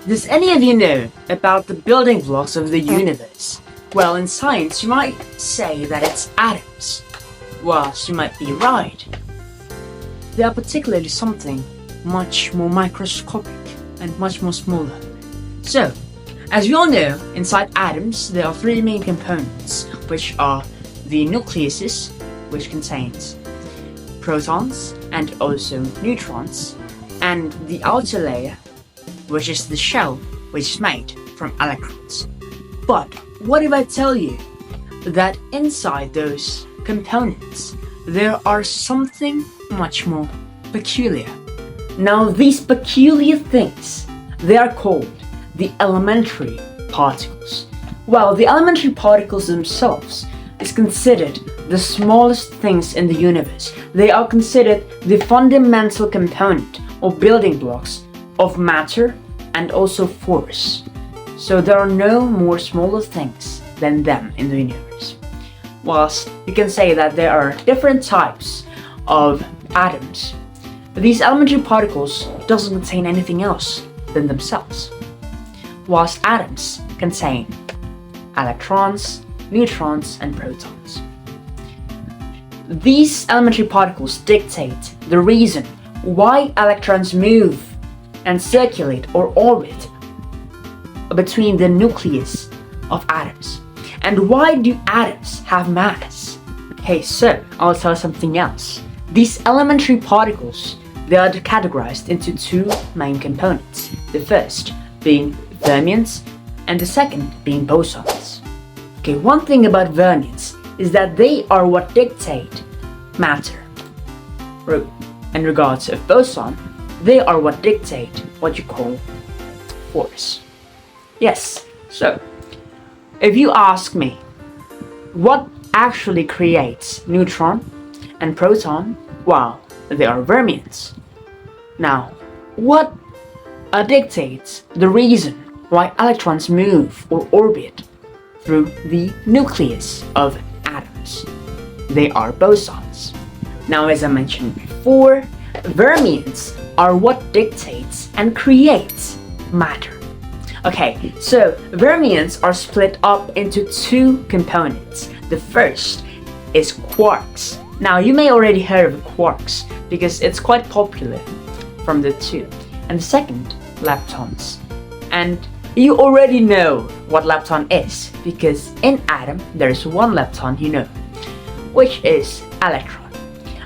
Does any of you know about the building blocks of the universe? Well, in science, you might say that it's atoms. Whilst you might be right, they are particularly something much more microscopic and much more smaller. So, as we all know, inside atoms there are three main components, which are the nucleuses, which contains protons and also neutrons, and the outer layer, which is the shell, which is made from electrons. But what if I tell you that inside those components there are something much more peculiar? Now these peculiar things, they are called the elementary particles. Well, the elementary particles themselves is considered the smallest things in the universe. They are considered the fundamental component or building blocks of matter and also force. So there are no more smaller things than them in the universe. Whilst you can say that there are different types of atoms, these elementary particles doesn't contain anything else than themselves. Whilst atoms contain electrons, neutrons, and protons. These elementary particles dictate the reason why electrons move and circulate or orbit between the nucleus of atoms. And why do atoms have mass? Okay, so I'll tell you something else. These elementary particles, they are categorized into two main components. The first being fermions and the second being bosons. Okay, one thing about fermions is that they are what dictate matter. In regards of boson, they are what dictate what you call force. Yes, so if you ask me what actually creates neutron and proton, well, they are fermions. Now, what dictates the reason why electrons move or orbit through the nucleus of atoms? They are bosons. Now, as I mentioned before, fermions are what dictates and creates matter. Okay, so fermions are split up into two components. The first is quarks. Now, you may already heard of quarks because it's quite popular from the two. And the second, leptons. And you already know what lepton is because in atom there is one lepton, you know, which is electron.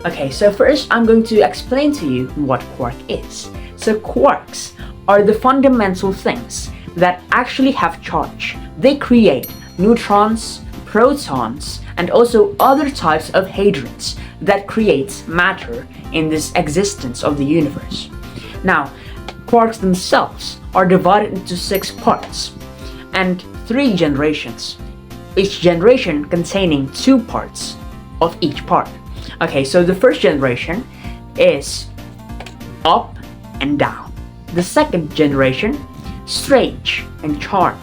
Okay, so first I'm going to explain to you what quark is. So quarks are the fundamental things that actually have charge. They create neutrons, protons, and also other types of hadrons that creates matter in this existence of the universe. Now, quarks themselves are divided into 6 parts and 3 generations, each generation containing 2 parts of each part. Okay, so the first generation is up and down. The second generation, strange and charm.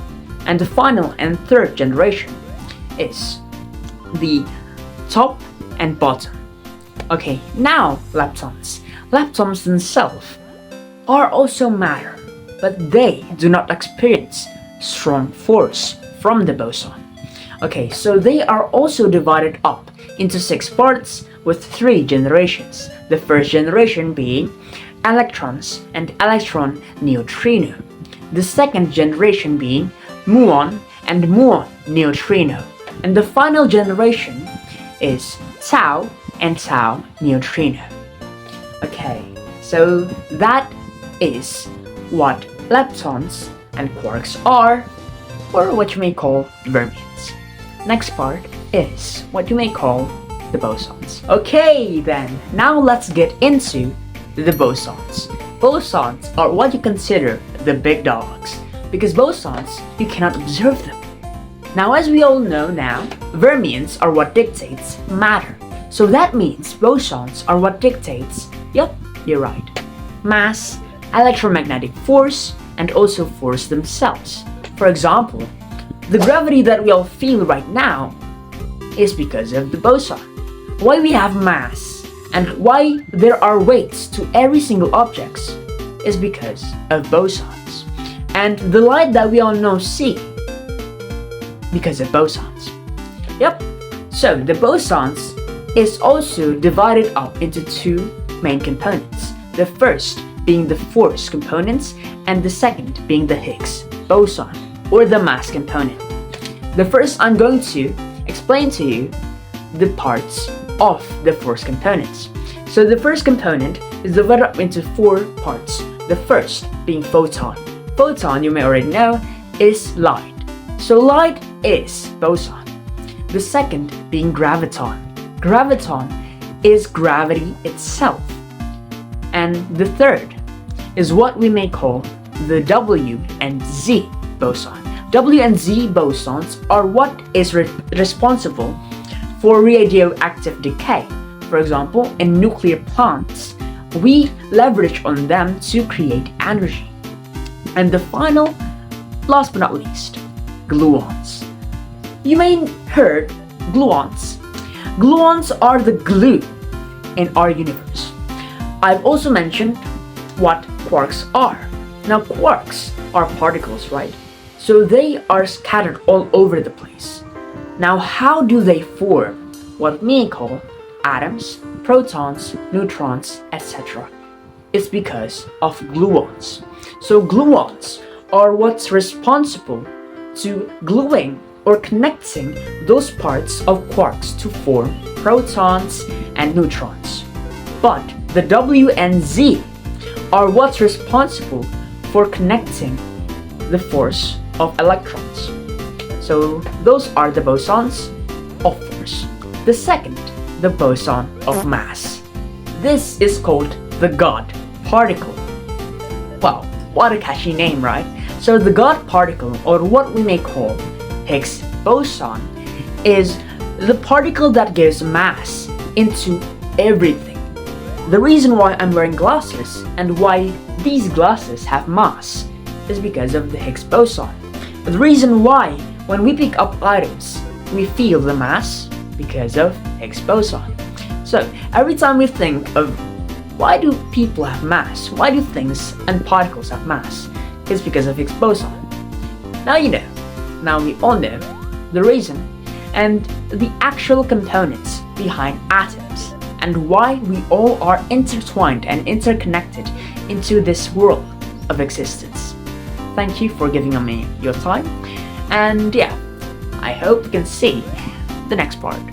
And the final and third generation is the top and bottom. Okay, now leptons. Leptons themselves are also matter, but they do not experience strong force from the boson. Okay, so they are also divided up into 6 parts with 3 generations. The first generation being electrons and electron neutrino. The second generation being muon and muon neutrino. And the final generation is tau and tau neutrino. Okay, so that is what leptons and quarks are, or what you may call fermions. Next part is what you may call the bosons. Okay then, now let's get into the bosons. Bosons are what you consider the big dogs, because bosons, you cannot observe them. Now, as we all know now, fermions are what dictates matter. So that means bosons are what dictates, yep, you're right, mass, electromagnetic force, and also force themselves. For example, the gravity that we all feel right now is because of the boson. Why we have mass and why there are weights to every single object is because of bosons. and the light that we all know see because of bosons. Yep, so the bosons is also divided up into two main components. The first being the force components and the second being the Higgs boson or the mass component. The first, I'm going to explain to you the parts of the force components. So the first component is divided up into four parts. The first being photon. Photon, you may already know, is light. So light is boson. The second being graviton. Graviton is gravity itself. And the third is what we may call the W and Z boson. W and Z bosons are what is responsible for radioactive decay. For example, in nuclear plants, we leverage on them to create energy. And the final, last but not least, gluons. You may heard gluons. Gluons are the glue in our universe. I've also mentioned what quarks are. Now quarks are particles, right? So they are scattered all over the place. Now how do they form what we call atoms, protons, neutrons, etc.? It's because of gluons. So gluons are what's responsible to gluing or connecting those parts of quarks to form protons and neutrons. But the W and Z are what's responsible for connecting the force of electrons. So those are the bosons of force. The second, the boson of mass. This is called the God particle. Wow, what a catchy name, right? So the God particle, or what we may call Higgs boson, is the particle that gives mass into everything. The reason why I'm wearing glasses and why these glasses have mass is because of the Higgs boson. The reason why when we pick up items we feel the mass because of Higgs boson. So every time we think of why do people have mass, why do things and particles have mass, it's because of Higgs boson. Now you know, now we all know the reason and the actual components behind atoms and why we all are intertwined and interconnected into this world of existence. Thank you for giving me your time, and yeah, I hope you can see the next part.